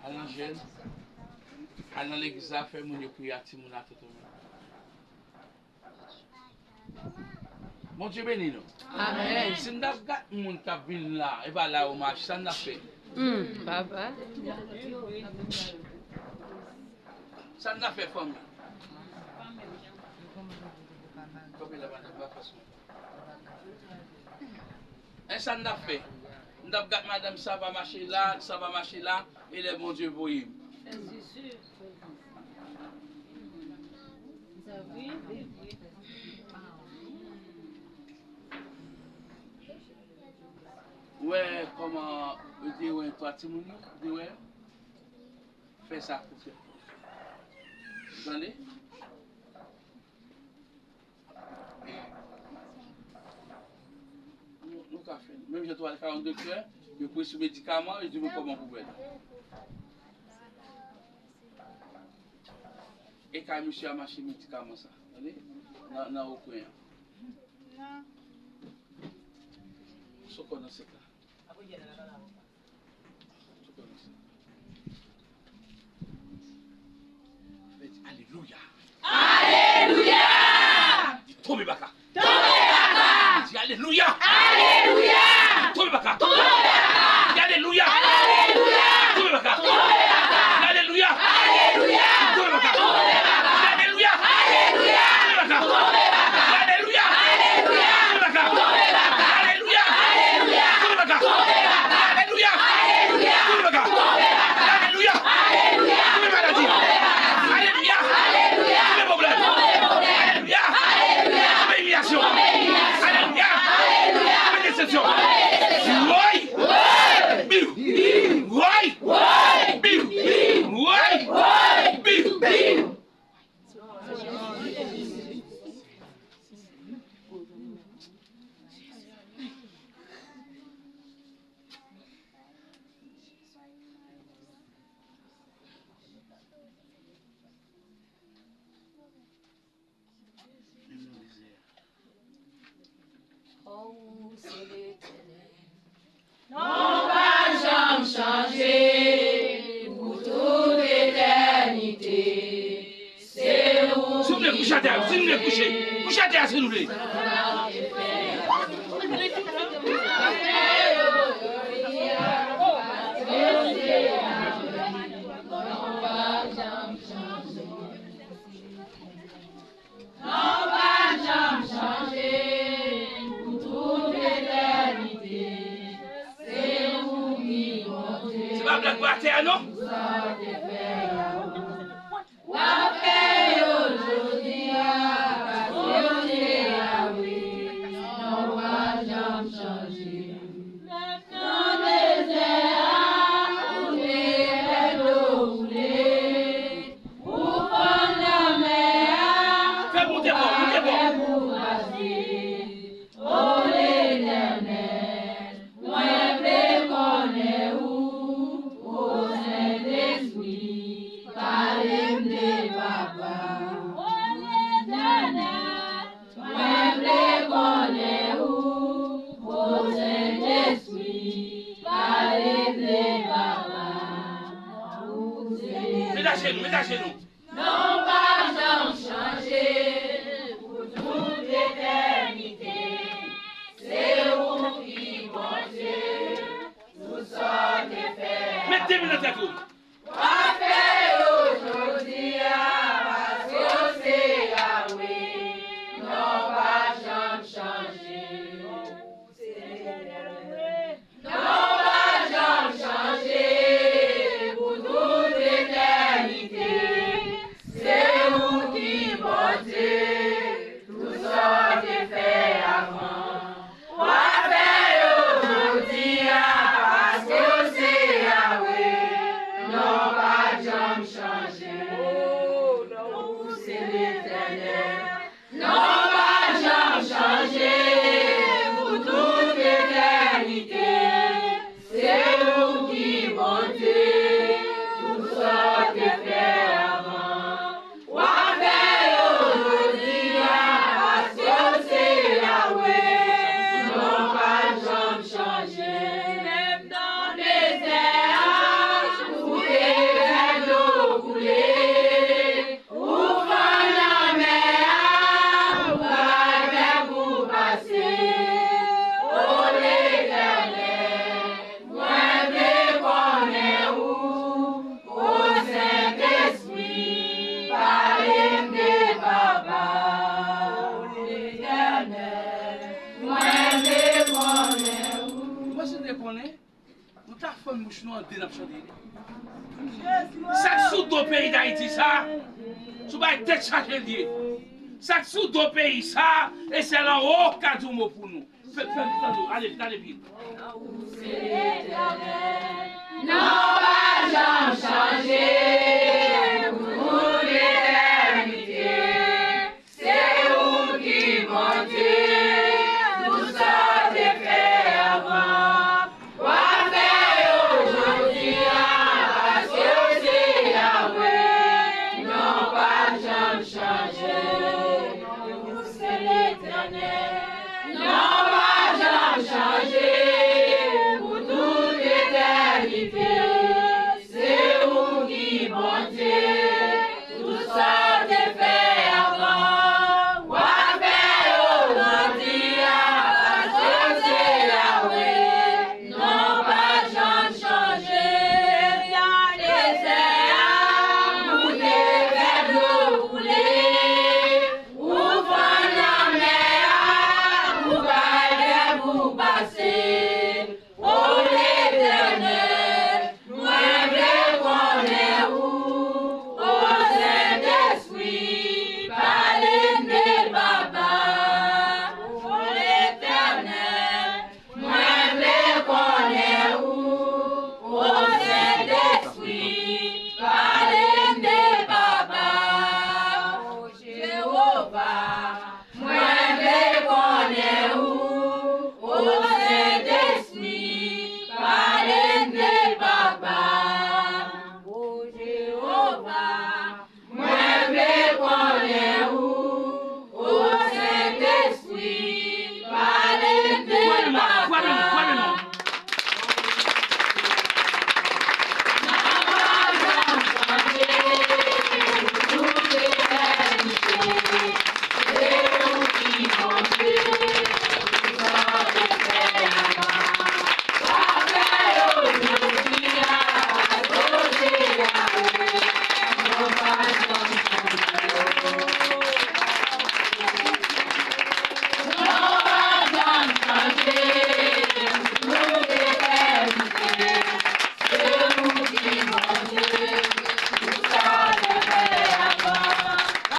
à l'angèle, à l'église à faire mon prière à Timouna tout le monde. Mon Dieu béni nous. Amen. Si nous avons un monde qui vient là, et va là au marché, ça n'a fait. Papa. Ça n'a fait famille. Et ça n'a fait. Nous avons gardé madame, ça va marcher là, et les bon Dieu voyez. C'est sûr. Oui. Ouais, comment dire, ouais, toi, Timouni, ouais, fais ça pour faire. Vous entendez? Nous, café. Même je dois aller faire un docteur, je pris ce médicament et je dis comment vous pouvez. Et quand monsieur a marché médicament, ça, vous entendez? Dans au coin. Non. Ce qu'on a, c'est là. Alléluia. Alléluia. Tombe baka. Tombe baka. Dis alléluia. Alléluia. Tombe baka. Tombe baka. Dis alléluia. Alléluia. Tombe baka. Tombe baka. Dis alléluia. Alléluia. Tombe baka. Tombe baka. Dis alléluia. Alléluia. Tombe baka. Tombe baka. Dis alléluia. Alléluia. Tombe baka. Tombe baka. Alléluia. Alléluia. Tombe baka. Tombe baka. Alléluia. Alléluia. Tombe baka. Tombe baka. Alléluia. Alléluia. Tombe maladie. Alléluia. Alléluia. Tombe problème. Alléluia. Alléluia. Tombe humiliation. Alléluia. Alléluia. Tombe déception. Oui. Biou. Oui. Biou. Oui. Biou. Oh, c'est l'éternel. Non, pas jamais changer pour toute l'éternité. C'est vous. Si vous voulez coucher à terre, si vous voulez coucher à terre, s'il vous plaît. Non, pas jamais changer pour toute l'éternité. C'est vous qui montez. C'est pas blague pour à terre, non? La paix aujourd'hui, parce que oui, non, pas jamais changer. Dans les airs, où les l'eau roulée, pour prendre la mer. Fais monter bon, montez bon. Oh l'éternel, moi je connais où, au Saint-Esprit, parlez-moi papa. Oh l'éternel, moi je connais où, au Saint-Esprit, parlez-moi papa. Mets à genoux. Non pas jamais changer pour toute l'éternité. C'est vous qui comptez, nous sommes des frères. Mettez le tête. Pas fait aujourd'hui, parce que c'est Yahweh. Non pas jamais changer. Non pas jamais changer pour toute l'éternité. C'est vous qui montez, nous sommes des faits avant. Pas fait aujourd'hui, parce que c'est Yahweh. bouche nous en dé n'a chanter. Ça sous deux pays d'Haïti ça. Sous ba tête chargée lié. Ça sous deux pays ça et c'est là haut cadeau mot pour nous. Faites allez vite. Non.